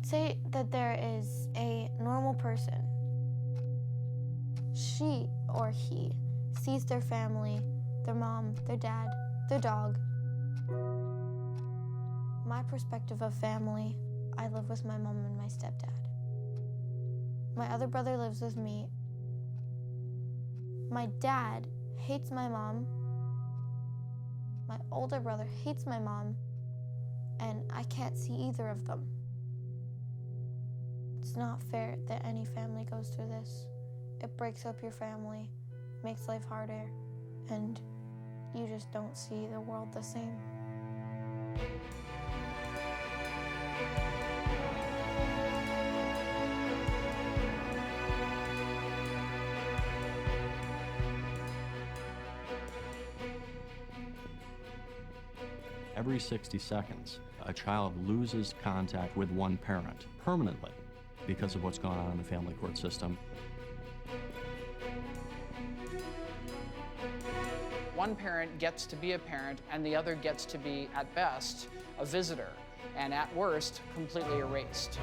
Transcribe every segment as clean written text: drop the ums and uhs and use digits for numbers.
Say that there is a normal person. She or he sees their family, their mom, their dad, their dog. My perspective of family, I live with my mom and my stepdad. My other brother lives with me. My dad hates my mom. My older brother hates my mom, and I can't see either of them. It's not fair that any family goes through this. It breaks up your family, makes life harder, and you just don't see the world the same. Every 60 seconds, a child loses contact with one parent permanently because of what's going on in the family court system. One parent gets to be a parent, and the other gets to be, at best, a visitor, and at worst, completely erased.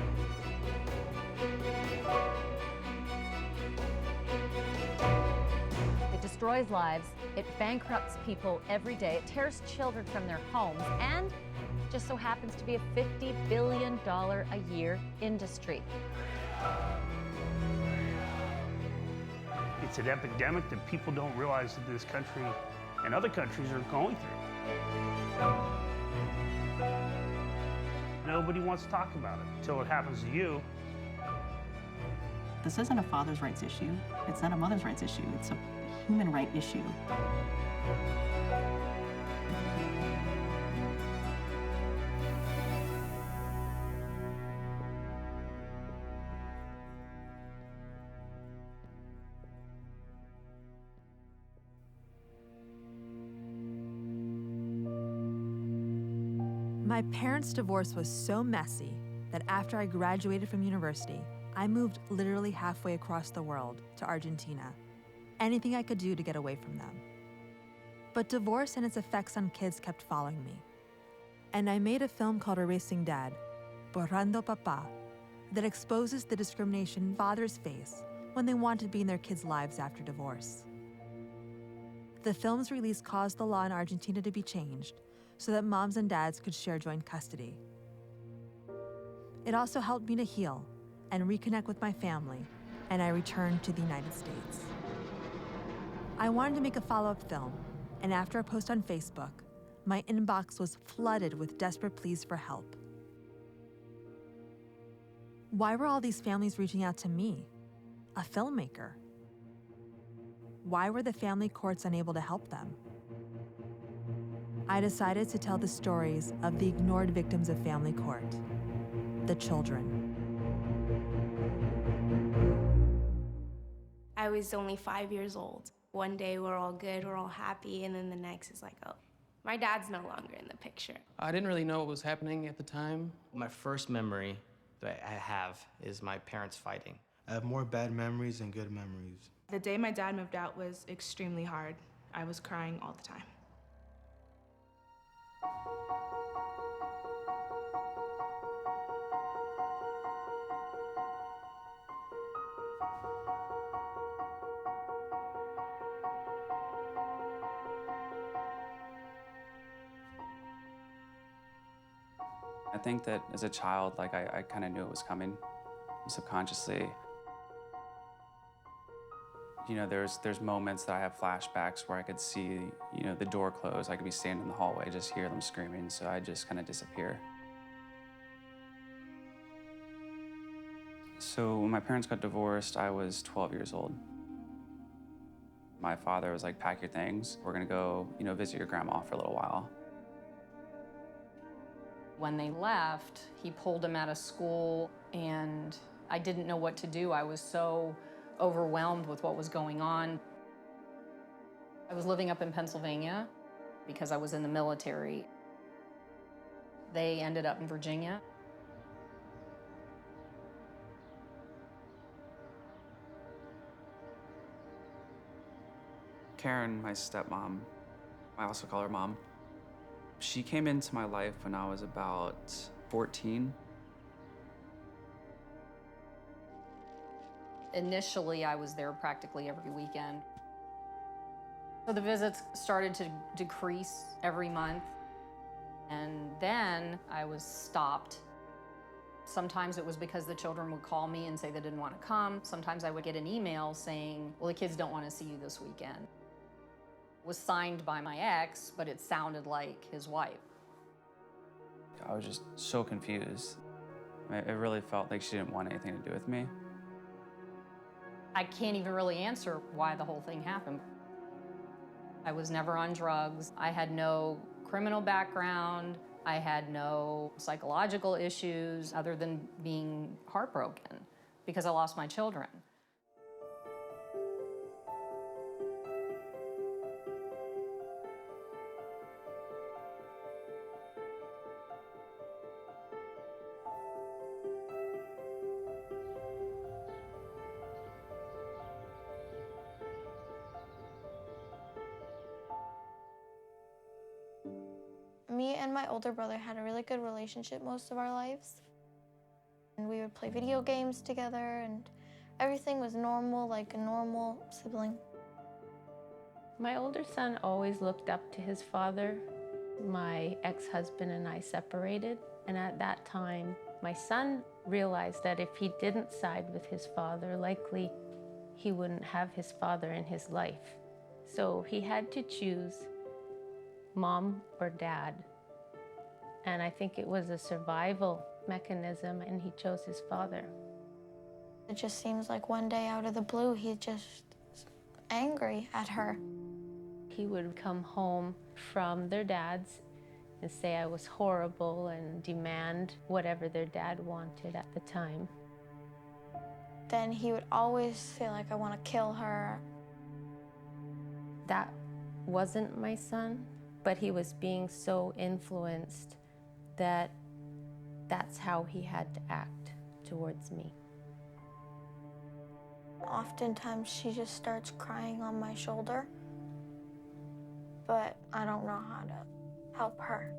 It destroys lives, it bankrupts people every day, it tears children from their homes, and just so happens to be a $50 billion a year industry. It's an epidemic that people don't realize that this country and other countries are going through. Nobody wants to talk about it until it happens to you. This isn't a father's rights issue. It's not a mother's rights issue. It's a human right issue. My parents' divorce was so messy that after I graduated from university, I moved literally halfway across the world to Argentina. Anything I could do to get away from them. But divorce and its effects on kids kept following me. And I made a film called Erasing Dad, Borrando Papá, that exposes the discrimination fathers face when they want to be in their kids' lives after divorce. The film's release caused the law in Argentina to be changed so that moms and dads could share joint custody. It also helped me to heal and reconnect with my family, and I returned to the United States. I wanted to make a follow-up film, and after a post on Facebook, my inbox was flooded with desperate pleas for help. Why were all these families reaching out to me, a filmmaker? Why were the family courts unable to help them? I decided to tell the stories of the ignored victims of family court, the children. I was only 5 years old. One day we're all good, we're all happy, and then the next is like, oh, my dad's no longer in the picture. I didn't really know what was happening at the time. My first memory that I have is my parents fighting. I have more bad memories than good memories. The day my dad moved out was extremely hard. I was crying all the time. I think that as a child, I kind of knew it was coming subconsciously. You know, there's moments that I have flashbacks where I could see, the door close. I could be standing in the hallway, just hear them screaming, so I just kind of disappear. So when my parents got divorced, I was 12 years old. My father was like, pack your things. We're gonna go, visit your grandma for a little while. When they left, he pulled him out of school, and I didn't know what to do. I was so overwhelmed with what was going on. I was living up in Pennsylvania because I was in the military. They ended up in Virginia. Karen, my stepmom, I also call her mom. She came into my life when I was about 14. Initially, I was there practically every weekend. So the visits started to decrease every month, and then I was stopped. Sometimes it was because the children would call me and say they didn't want to come. Sometimes I would get an email saying, well, the kids don't want to see you this weekend. It was signed by my ex, but it sounded like his wife. I was just so confused. It really felt like she didn't want anything to do with me. I can't even really answer why the whole thing happened. I was never on drugs. I had no criminal background. I had no psychological issues other than being heartbroken because I lost my children. Me and my older brother had a really good relationship most of our lives. And we would play video games together, and everything was normal, like a normal sibling. My older son always looked up to his father. My ex-husband and I separated, and at that time, my son realized that if he didn't side with his father, likely he wouldn't have his father in his life. So he had to choose mom or dad. And I think it was a survival mechanism, and he chose his father. It just seems like one day out of the blue, he just angry at her. He would come home from their dad's and say I was horrible and demand whatever their dad wanted at the time. Then he would always say, like, I want to kill her. That wasn't my son, but he was being so influenced that that's how he had to act towards me. Oftentimes she just starts crying on my shoulder, but I don't know how to help her.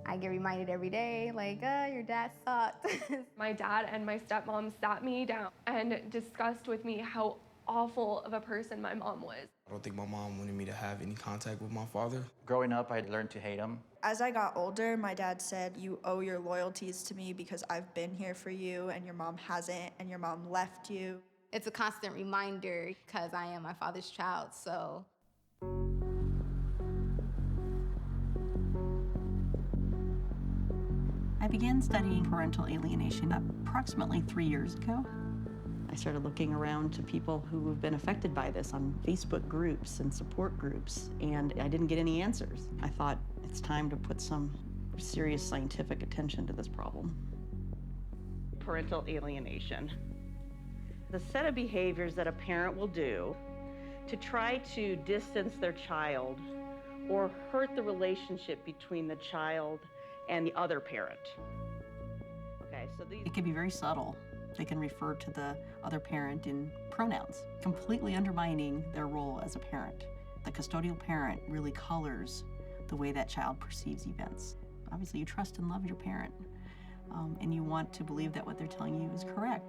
I get reminded every day, like, your dad sucked. My dad and my stepmom sat me down and discussed with me how awful of a person my mom was. I don't think my mom wanted me to have any contact with my father. Growing up, I learned to hate him. As I got older, my dad said, you owe your loyalties to me because I've been here for you and your mom hasn't, and your mom left you. It's a constant reminder because I am my father's child, so. I began studying parental alienation approximately 3 years ago. I started looking around to people who have been affected by this on Facebook groups and support groups, and I didn't get any answers. I thought it's time to put some serious scientific attention to this problem. Parental alienation. The set of behaviors that a parent will do to try to distance their child or hurt the relationship between the child and the other parent. Okay, so It can be very subtle. They can refer to the other parent in pronouns, completely undermining their role as a parent. The custodial parent really colors the way that child perceives events. Obviously, you trust and love your parent, and you want to believe that what they're telling you is correct.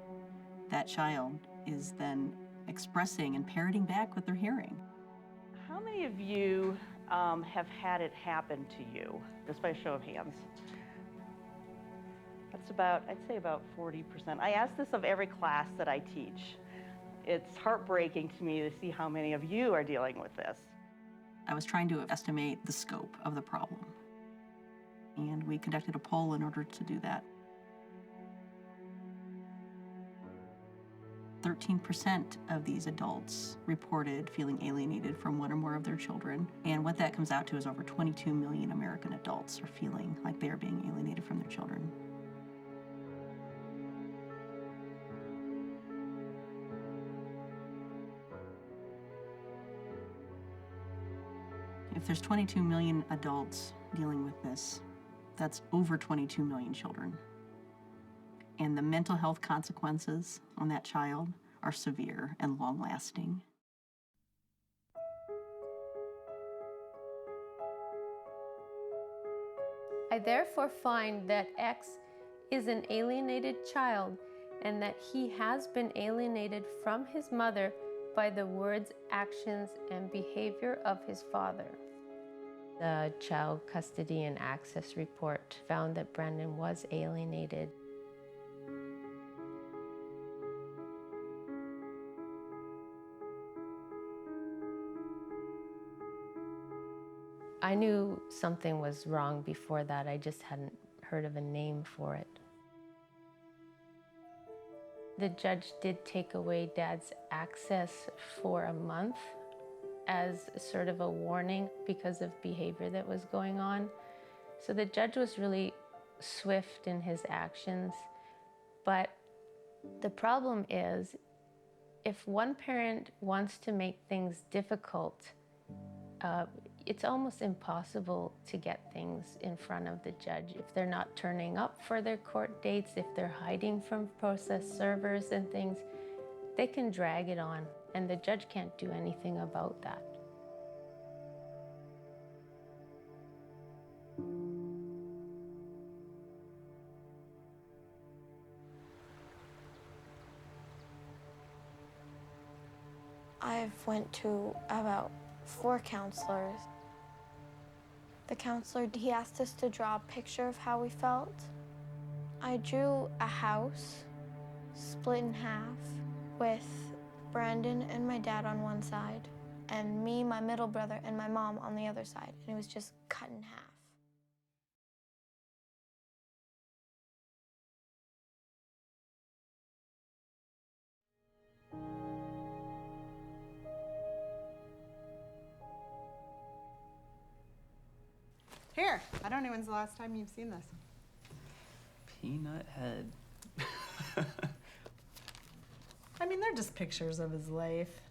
That child is then expressing and parroting back what they're hearing. How many of you have had it happen to you? Just by a show of hands. That's about, I'd say about 40%. I ask this of every class that I teach. It's heartbreaking to me to see how many of you are dealing with this. I was trying to estimate the scope of the problem, and we conducted a poll in order to do that. 13% of these adults reported feeling alienated from one or more of their children, and what that comes out to is over 22 million American adults are feeling like they are being alienated from their children. If there's 22 million adults dealing with this, that's over 22 million children. And the mental health consequences on that child are severe and long-lasting. I therefore find that X is an alienated child and that he has been alienated from his mother by the words, actions, and behavior of his father. The Child Custody and Access Report found that Brandon was alienated. I knew something was wrong before that. I just hadn't heard of a name for it. The judge did take away Dad's access for a month as sort of a warning because of behavior that was going on. So the judge was really swift in his actions. But the problem is, if one parent wants to make things difficult, it's almost impossible to get things in front of the judge. If they're not turning up for their court dates, if they're hiding from process servers and things, they can drag it on, and the judge can't do anything about that. I've went to about 4 counselors. The counselor, he asked us to draw a picture of how we felt. I drew a house split in half with Brandon and my dad on one side and me, my middle brother, and my mom on the other side. And it was just cut in half. Here, I don't know when's the last time you've seen this. Peanut head. I mean, they're just pictures of his life.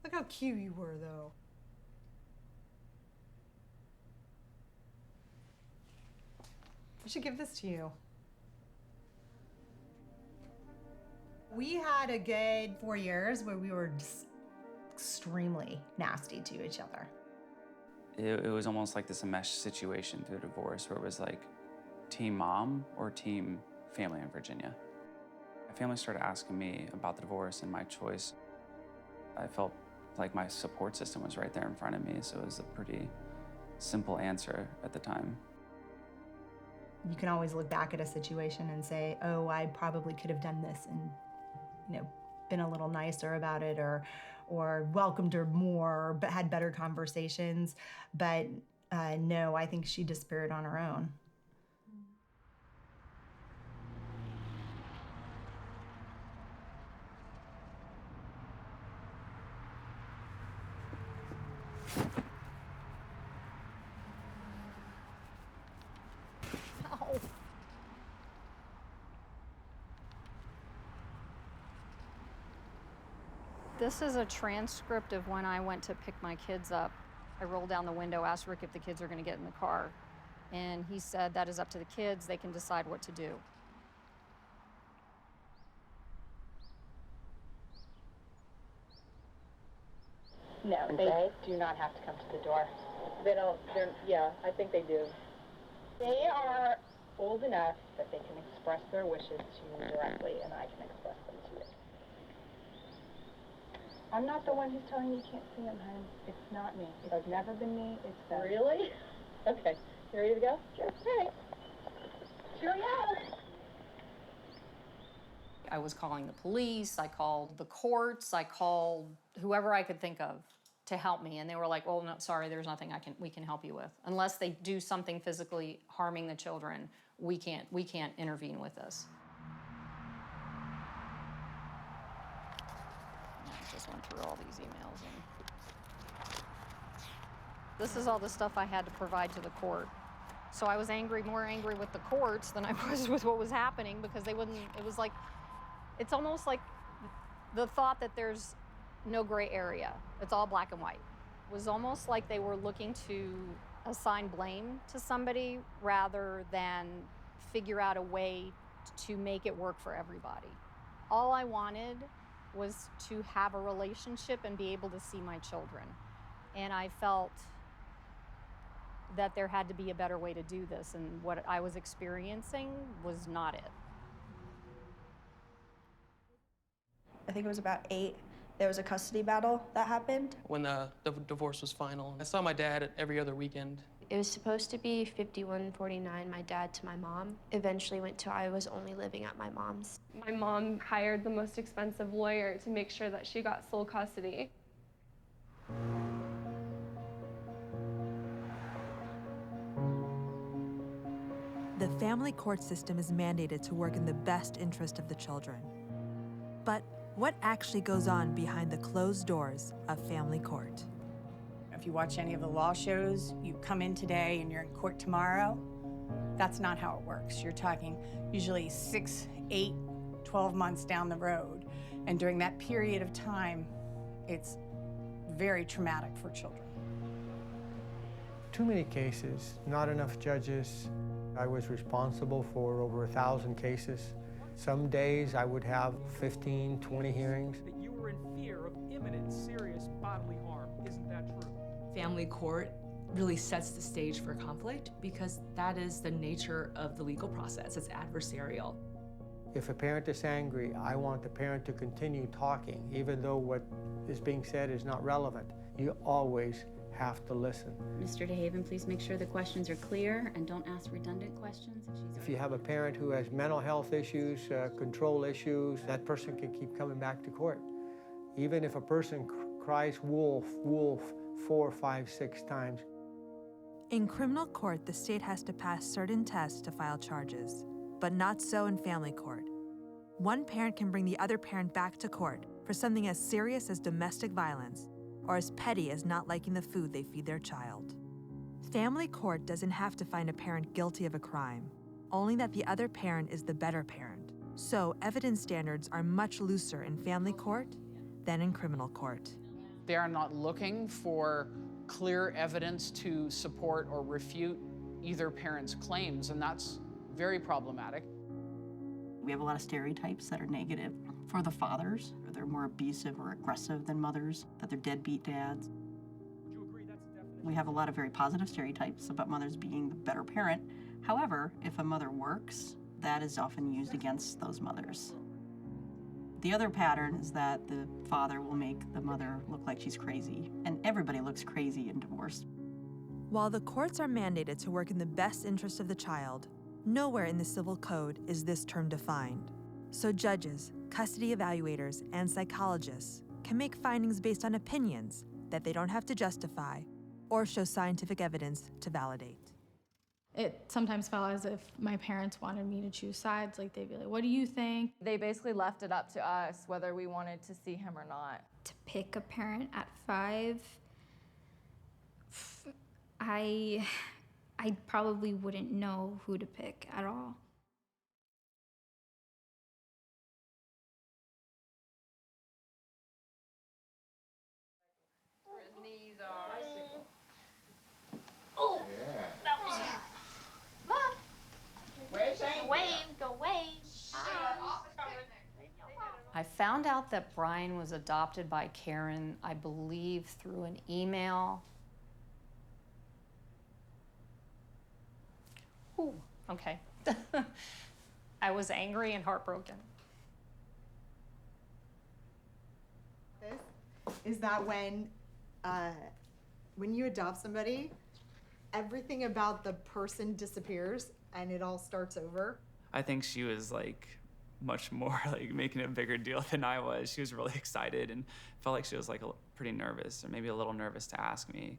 Look how cute you were, though. I should give this to you. We had a good 4 years where we were just extremely nasty to each other. It was almost like this enmeshed situation through divorce where it was like team mom or team family in Virginia. My family started asking me about the divorce and my choice. I felt like my support system was right there in front of me, so it was a pretty simple answer at the time. You can always look back at a situation and say, oh, I probably could have done this and, you know, been a little nicer about it or welcomed her more, but had better conversations. But no, I think she despaired on her own. Ow. This is a transcript of when I went to pick my kids up. I rolled down the window, asked Rick if the kids are going to get in the car. And he said, that is up to the kids. They can decide what to do. No, they do not have to come to the door. They don't, yeah, I think they do. They are old enough that they can express their wishes to me directly, and I can express them to you. I'm not the one who's telling you can't see them, hon. It's not me. It's never been me. It's them. Really? Okay. You ready to go? Sure. All right. Sure, yeah. I was calling the police, I called the courts, I called whoever I could think of to help me, and they were like, "Oh, no, sorry, there's nothing we can help you with. Unless they do something physically harming the children, we can't intervene with this." I just went through all these emails, and this is all the stuff I had to provide to the court. So I was more angry with the courts than I was with what was happening, because they wouldn't, it was like, it's almost like the thought that there's no gray area. It's all black and white. It was almost like they were looking to assign blame to somebody rather than figure out a way to make it work for everybody. All I wanted was to have a relationship and be able to see my children. And I felt that there had to be a better way to do this, and what I was experiencing was not it. I think it was about 8. There was a custody battle that happened. When the divorce was final, I saw my dad every other weekend. It was supposed to be 51-49, my dad to my mom. Eventually went to I was only living at my mom's. My mom hired the most expensive lawyer to make sure that she got sole custody. The family court system is mandated to work in the best interest of the children. But what actually goes on behind the closed doors of family court? If you watch any of the law shows, you come in today and you're in court tomorrow. That's not how it works. You're talking usually 6, 8, 12 months down the road. And during that period of time, it's very traumatic for children. Too many cases, not enough judges. I was responsible for over 1,000 cases. Some days I would have 15, 20 hearings. That you were in fear of imminent serious bodily harm. Isn't that true? Family court really sets the stage for conflict because that is the nature of the legal process. It's adversarial. If a parent is angry, I want the parent to continue talking, even though what is being said is not relevant. You always have to listen. Mr. DeHaven, please make sure the questions are clear and don't ask redundant questions. If you have a parent who has mental health issues, control issues, that person can keep coming back to court. Even if a person cries wolf, wolf 4, 5, 6 times. In criminal court, the state has to pass certain tests to file charges, but not so in family court. One parent can bring the other parent back to court for something as serious as domestic violence or as petty as not liking the food they feed their child. Family court doesn't have to find a parent guilty of a crime, only that the other parent is the better parent. So evidence standards are much looser in family court than in criminal court. They are not looking for clear evidence to support or refute either parent's claims, and that's very problematic. We have a lot of stereotypes that are negative for the fathers. They're more abusive or aggressive than mothers, that they're deadbeat dads. Would you agree that's definitely... We have a lot of very positive stereotypes about mothers being the better parent. However, if a mother works, that is often used against those mothers. The other pattern is that the father will make the mother look like she's crazy, and everybody looks crazy in divorce. While the courts are mandated to work in the best interest of the child, nowhere in the civil code is this term defined. So judges, custody evaluators, and psychologists can make findings based on opinions that they don't have to justify or show scientific evidence to validate. It sometimes felt as if my parents wanted me to choose sides. Like, they'd be like, what do you think? They basically left it up to us whether we wanted to see him or not. To pick a parent at 5, I probably wouldn't know who to pick at all. Oh, yeah. That was it. Mom. Where's Shane? Go away. I found out that Brian was adopted by Karen, I believe, through an email. Ooh, okay. I was angry and heartbroken. Is that when you adopt somebody, everything about the person disappears and it all starts over? I think she was like much more like making a bigger deal than I was. She was really excited and felt like she was like pretty nervous, or maybe a little nervous to ask me.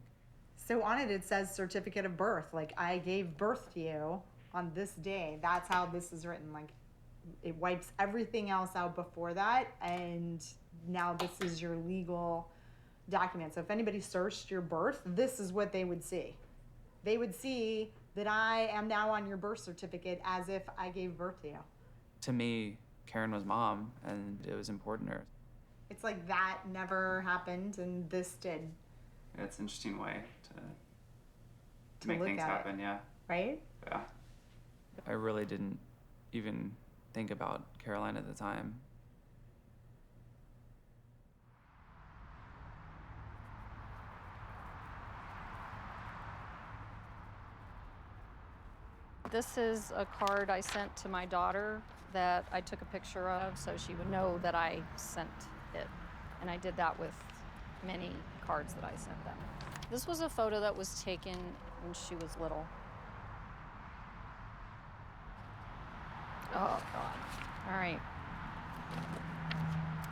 So on it says certificate of birth. Like, I gave birth to you on this day. That's how this is written. Like, it wipes everything else out before that, and now this is your legal document. So if anybody searched your birth, this is what they would see. They would see that I am now on your birth certificate as if I gave birth to you. To me, Karen was mom, and it was important to her. It's like that never happened, and this did. Yeah, it's an interesting way to make things happen, yeah. Right? Yeah. I really didn't even think about Caroline at the time. This is a card I sent to my daughter that I took a picture of so she would know that I sent it. And I did that with many cards that I sent them. This was a photo that was taken when she was little. Oh, God. All right.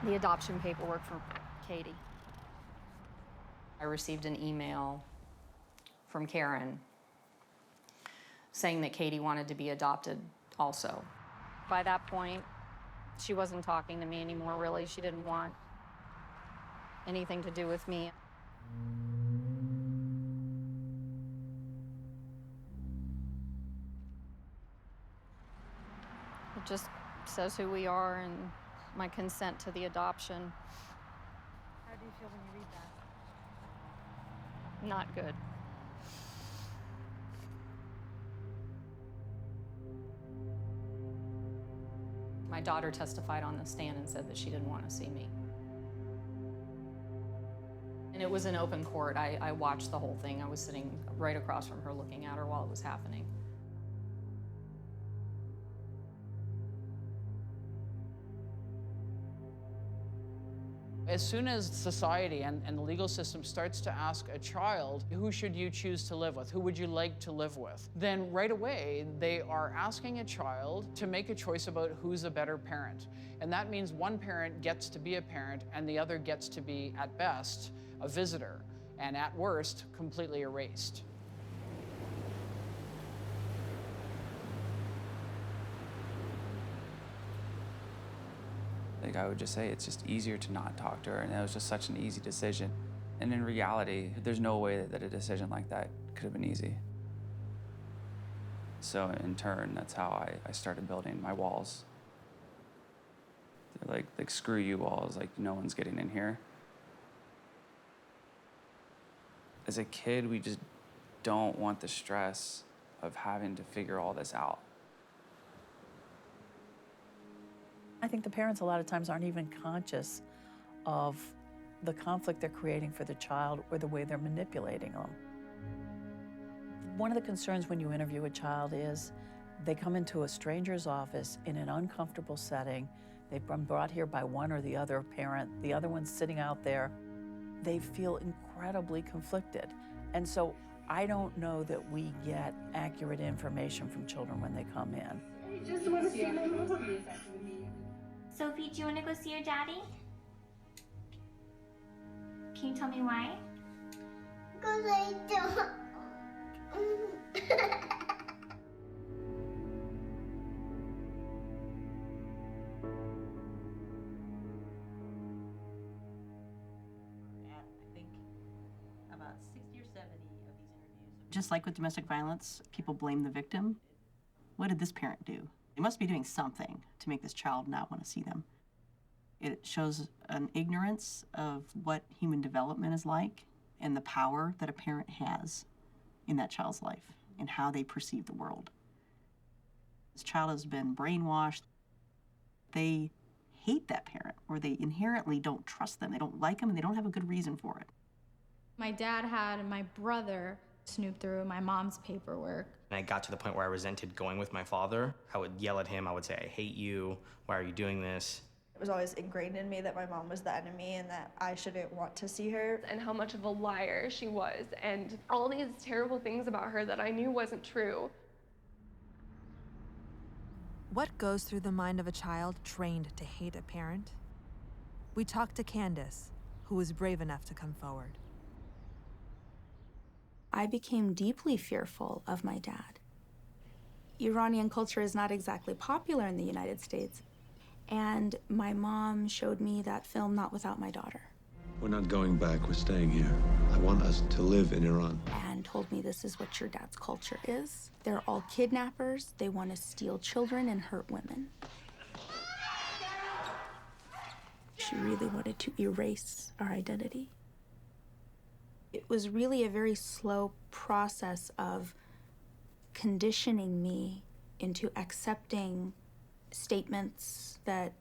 The adoption paperwork for Katie. I received an email from Karen saying that Katie wanted to be adopted also. By that point, she wasn't talking to me anymore, really. She didn't want anything to do with me. It just says who we are and my consent to the adoption. How do you feel when you read that? Not good. My daughter testified on the stand and said that she didn't want to see me. And it was in open court. I watched the whole thing. I was sitting right across from her looking at her while it was happening. As soon as society and the legal system starts to ask a child, who should you choose to live with? Who would you like to live with? Then right away, they are asking a child to make a choice about who's a better parent. And that means one parent gets to be a parent and the other gets to be, at best, a visitor, and at worst, completely erased. Like, I would just say it's just easier to not talk to her, and it was just such an easy decision. And in reality, there's no way that a decision like that could have been easy. So in turn, that's how I started building my walls. They're like screw you walls, like no one's getting in here. As a kid, we just don't want the stress of having to figure all this out. I think the parents a lot of times aren't even conscious of the conflict they're creating for the child or the way they're manipulating them. One of the concerns when you interview a child is they come into a stranger's office in an uncomfortable setting. They've been brought here by one or the other parent. The other one's sitting out there. They feel incredibly conflicted. And so I don't know that we get accurate information from children when they come in. I just want to see my mom. Sophie, do you want to go see your daddy? Can you tell me why? Because I don't. About 60 or 70 of these interviews. Just like with domestic violence, people blame the victim. What did this parent do? They must be doing something to make this child not want to see them. It shows an ignorance of what human development is like and the power that a parent has in that child's life and how they perceive the world. This child has been brainwashed. They hate that parent, or they inherently don't trust them. They don't like them, and they don't have a good reason for it. My dad had my brother snoop through my mom's paperwork. And I got to the point where I resented going with my father. I would yell at him. I would say, I hate you. Why are you doing this? It was always ingrained in me that my mom was the enemy and that I shouldn't want to see her. And how much of a liar she was, and all these terrible things about her that I knew wasn't true. What goes through the mind of a child trained to hate a parent? We talked to Candace, who was brave enough to come forward. I became deeply fearful of my dad. Iranian culture is not exactly popular in the United States, and my mom showed me that film Not Without My Daughter. We're not going back, we're staying here. I want us to live in Iran. And told me this is what your dad's culture is. They're all kidnappers, they want to steal children and hurt women. She really wanted to erase our identity. It was really a very slow process of conditioning me into accepting statements that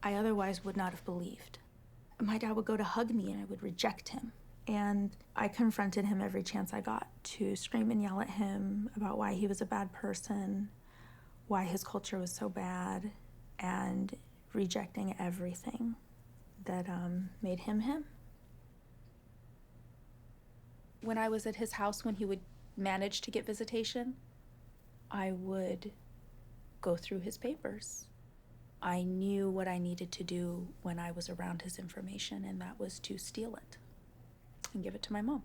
I otherwise would not have believed. My dad would go to hug me and I would reject him. And I confronted him every chance I got to scream and yell at him about why he was a bad person, why his culture was so bad, and rejecting everything that made him him. When I was at his house, when he would manage to get visitation, I would go through his papers. I knew what I needed to do when I was around his information, and that was to steal it and give it to my mom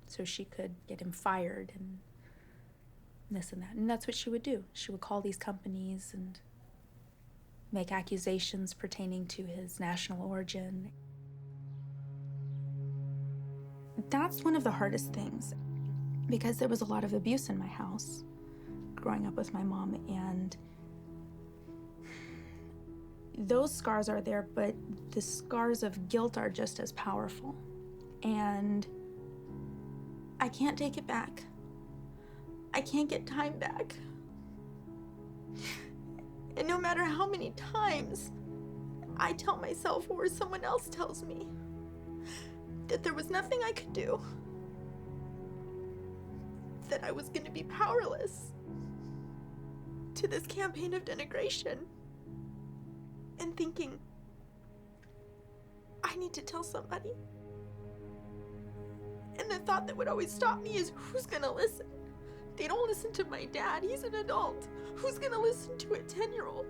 so she could get him fired and this and that. And that's what she would do. She would call these companies and make accusations pertaining to his national origin. That's one of the hardest things, because there was a lot of abuse in my house growing up with my mom, and those scars are there, but the scars of guilt are just as powerful. And I can't take it back. I can't get time back. And no matter how many times I tell myself or someone else tells me that there was nothing I could do, that I was going to be powerless to this campaign of denigration, and thinking, I need to tell somebody. And the thought that would always stop me is, who's gonna listen? They don't listen to my dad, he's an adult. Who's gonna listen to a 10-year-old?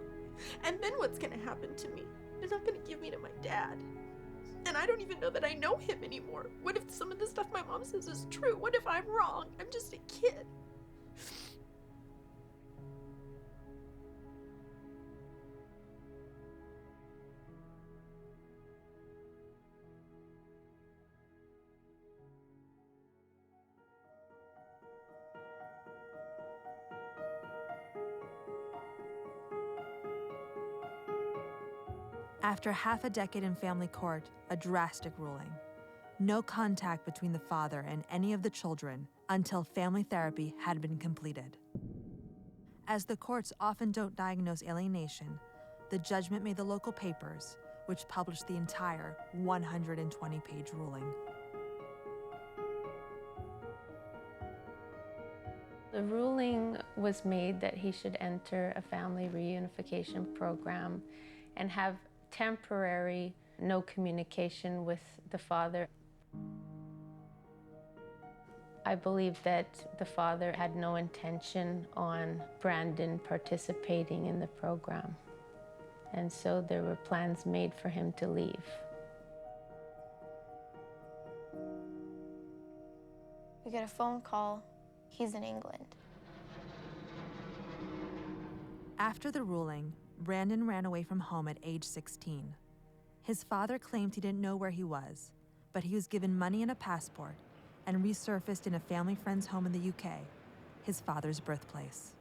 And then what's gonna happen to me? They're not gonna give me to my dad. And I don't even know that I know him anymore. What if some of the stuff my mom says is true? What if I'm wrong? I'm just a kid. After half a decade in family court, a drastic ruling. No contact between the father and any of the children until family therapy had been completed. As the courts often don't diagnose alienation, the judgment made the local papers, which published the entire 120-page ruling. The ruling was made that he should enter a family reunification program and have temporary no communication with the father. I believe that the father had no intention on Brandon participating in the program. And so there were plans made for him to leave. We get a phone call. He's in England. After the ruling, Brandon ran away from home at age 16. His father claimed he didn't know where he was, but he was given money and a passport and resurfaced in a family friend's home in the UK, his father's birthplace.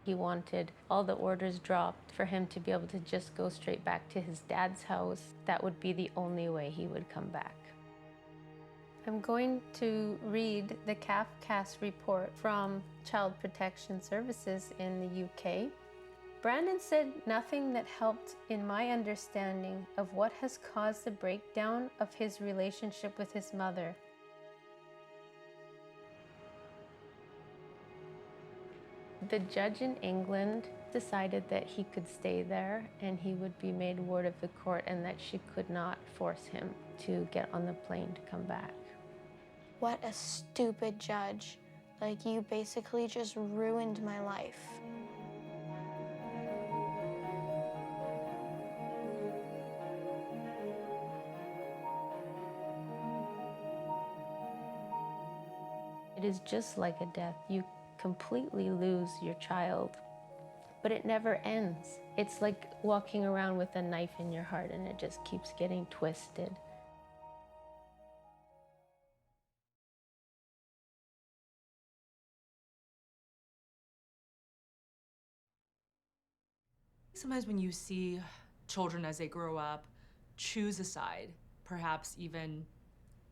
He wanted all the orders dropped for him to be able to just go straight back to his dad's house. That would be the only way he would come back. I'm going to read the CAFCAS report from Child Protection Services in the UK. Brandon said nothing that helped in my understanding of what has caused the breakdown of his relationship with his mother. The judge in England decided that he could stay there and he would be made ward of the court and that she could not force him to get on the plane to come back. What a stupid judge. Like, you basically just ruined my life. It is just like a death. You completely lose your child, but it never ends. It's like walking around with a knife in your heart and it just keeps getting twisted. Sometimes when you see children as they grow up choose a side, perhaps even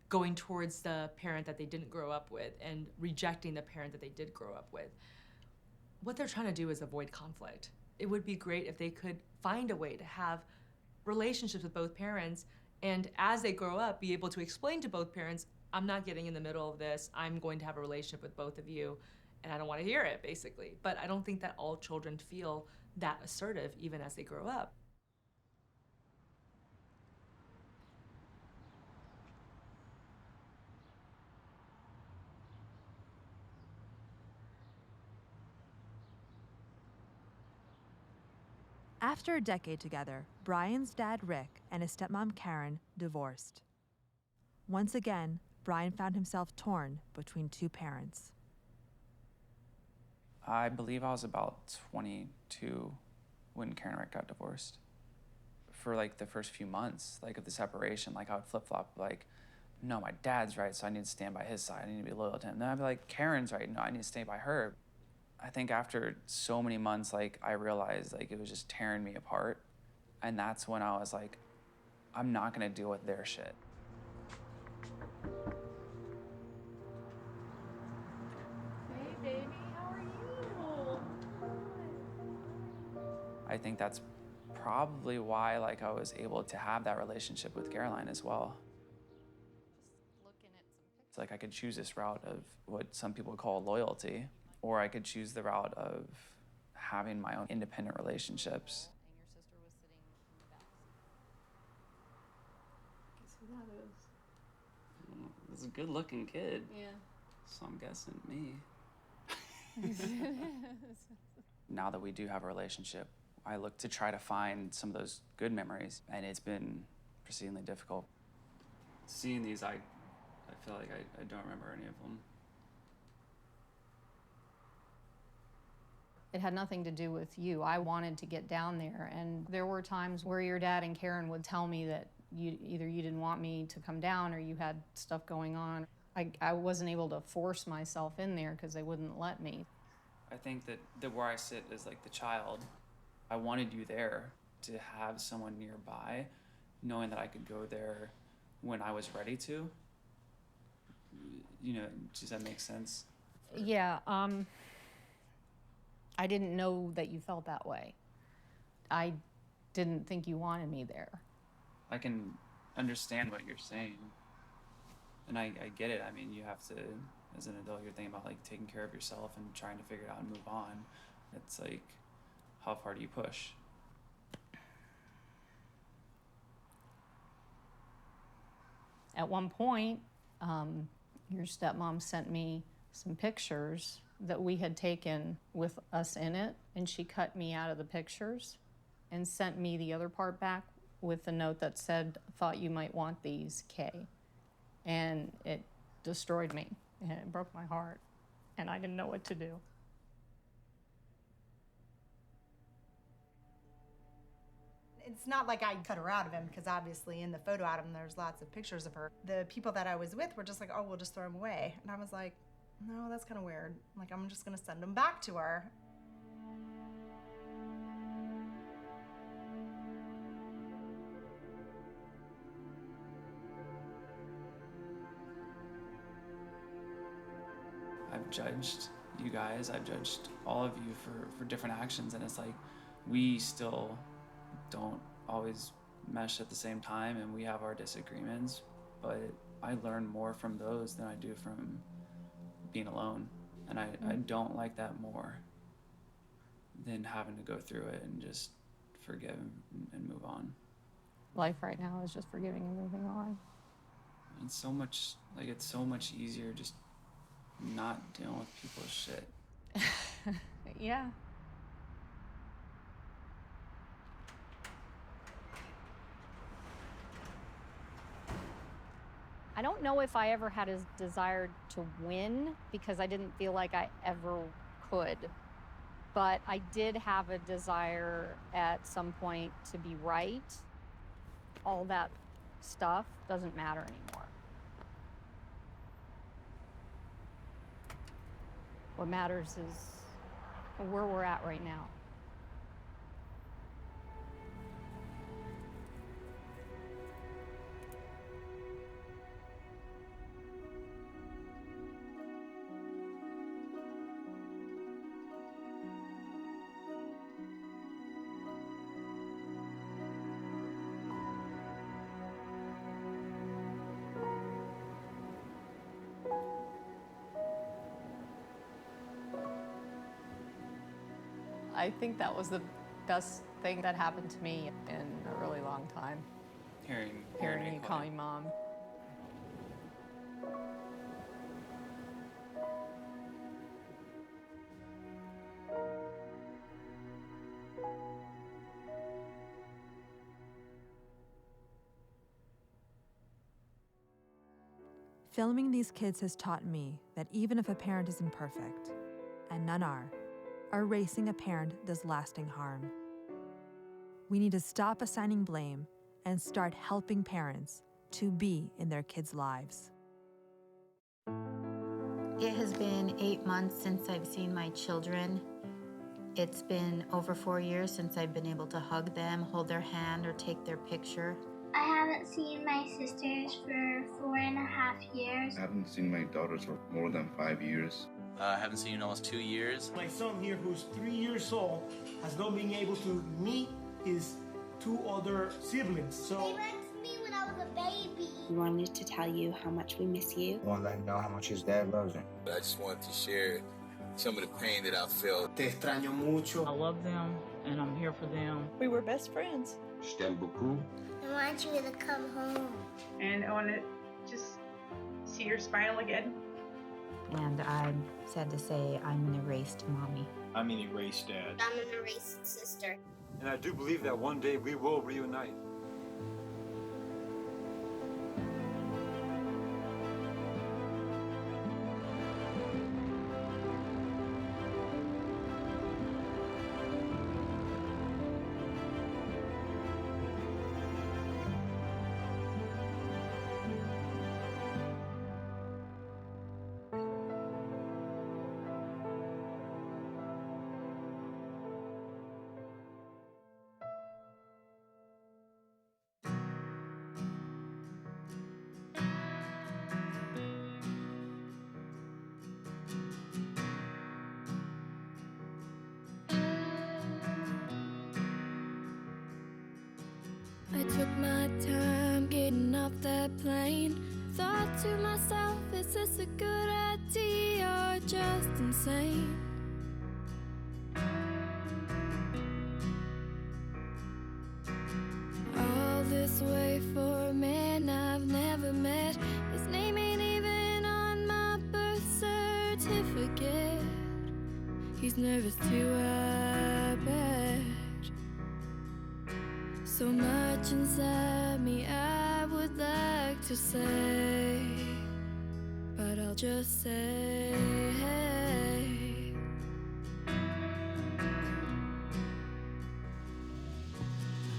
going towards the parent that they didn't grow up with and rejecting the parent that they did grow up with, what they're trying to do is avoid conflict. It would be great if they could find a way to have relationships with both parents And as they grow up, be able to explain to both parents, I'm not getting in the middle of this. I'm going to have a relationship with both of you, and I don't want to hear it, basically. But I don't think that all children feel that assertive even as they grow up. After a decade together, Brian's dad, Rick, and his stepmom, Karen, divorced. Once again, Brian found himself torn between two parents. I believe I was about 22 when Karen and Rick got divorced. For like the first few months, like of the separation, like I would flip-flop, like, no, my dad's right, so I need to stand by his side. I need to be loyal to him. Then I'd be like, Karen's right, no, I need to stay by her. I think after so many months, like I realized like it was just tearing me apart. And that's when I was like, I'm not gonna deal with their shit. Hey, baby, how are you? I think that's probably why like I was able to have that relationship with Caroline as well. It's like I could choose this route of what some people call loyalty, or I could choose the route of having my own independent relationships. Guess who that is? It's a good-looking kid. Yeah. So I'm guessing me. Now that we do have a relationship, I look to try to find some of those good memories, and it's been exceedingly difficult. Seeing these, I feel like I don't remember any of them. It had nothing to do with you. I wanted to get down there, and there were times where your dad and Karen would tell me that either you didn't want me to come down or you had stuff going on. I wasn't able to force myself in there because they wouldn't let me. I think that where I sit as like the child, I wanted you there to have someone nearby, knowing that I could go there when I was ready to. You know, does that make sense? Yeah, I didn't know that you felt that way. I didn't think you wanted me there. I can understand what you're saying. And I get it. I mean, you have to, as an adult, you're thinking about like taking care of yourself and trying to figure it out and move on. It's like, how far do you push? At one point, your stepmom sent me some pictures that we had taken with us in it, and she cut me out of the pictures and sent me the other part back with a note that said, "Thought you might want these, Kay." And it destroyed me, and it broke my heart, and I didn't know what to do. It's not like I cut her out of him, because obviously in the photo album there's lots of pictures of her. The people that I was with were just like, oh, we'll just throw them away. And I was like, no, that's kind of weird. Like, I'm just gonna send them back to her. I've judged you guys, I've judged all of you for different actions, and it's like, we still don't always mesh at the same time, and we have our disagreements, but I learn more from those than I do from being alone. And I don't like that more than having to go through it and just forgive and move on. Life right now is just forgiving and moving on. It's so much, like, it's so much easier just not dealing with people's shit. Yeah. I don't know if I ever had a desire to win, because I didn't feel like I ever could. But I did have a desire at some point to be right. All that stuff doesn't matter anymore. What matters is where we're at right now. I think that was the best thing that happened to me in a really long time. Hearing you call me Mom. Filming these kids has taught me that even if a parent is imperfect, and none are, erasing a parent does lasting harm. We need to stop assigning blame and start helping parents to be in their kids' lives. It has been 8 months since I've seen my children. It's been over 4 years since I've been able to hug them, hold their hand, or take their picture. I haven't seen my sisters for 4.5 years. I haven't seen my daughters for more than 5 years. I haven't seen you in almost 2 years. My son here, who's 3 years old, has not been able to meet his 2 other siblings. So They went to me when I was a baby. We wanted to tell you how much we miss you. I want to let him know how much his dad loves him. I just wanted to share some of the pain that I felt. Te extraño mucho. I love them, and I'm here for them. We were best friends. Je t'aime beaucoup. I want you to come home. And I want to just see your smile again. And I'm sad to say I'm an erased mommy. I'm an erased dad. I'm an erased sister. And I do believe that one day we will reunite. I took my time getting off that plane. Thought to myself, is this a good idea or just insane? All this way for a man I've never met. His name ain't even on my birth certificate. He's nervous too, I bet. So much inside me I would like to say, but I'll just say,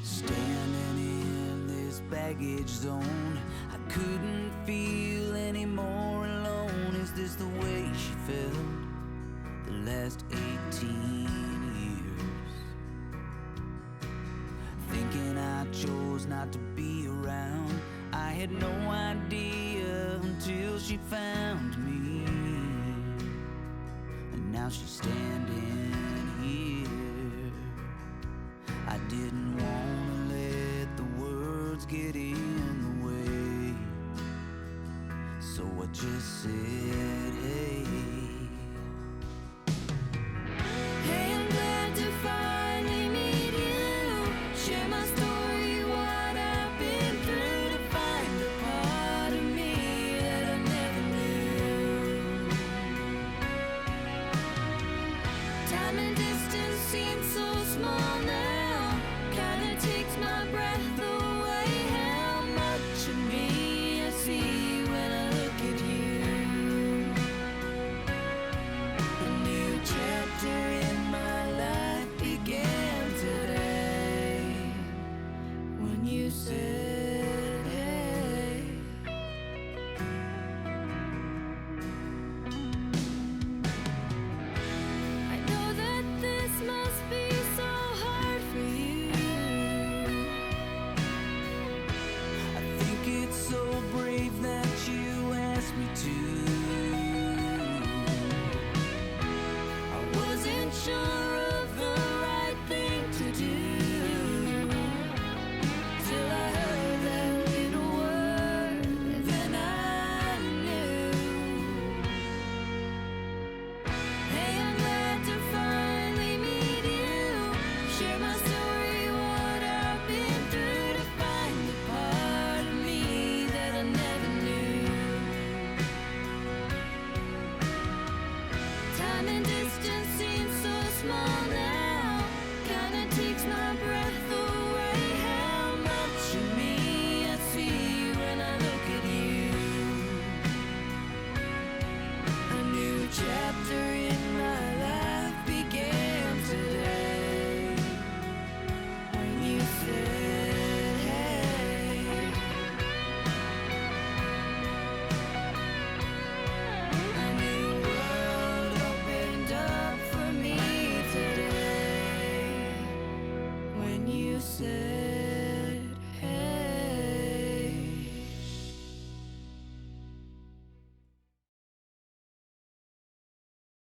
standing in this baggage zone, I couldn't feel any more alone. Is this the way she felt the last 18 thinking I chose not to be around? I had no idea until she found me, and now she's standing here. I didn't want to let the words get in the way, so I just said, hey. hey, I'm glad to finally meet you. Share my story, what I've been through, to find a part of me that I never knew. Time and distance seem so small now, kinda takes my breath away. How much of me I see when I look at you. when you said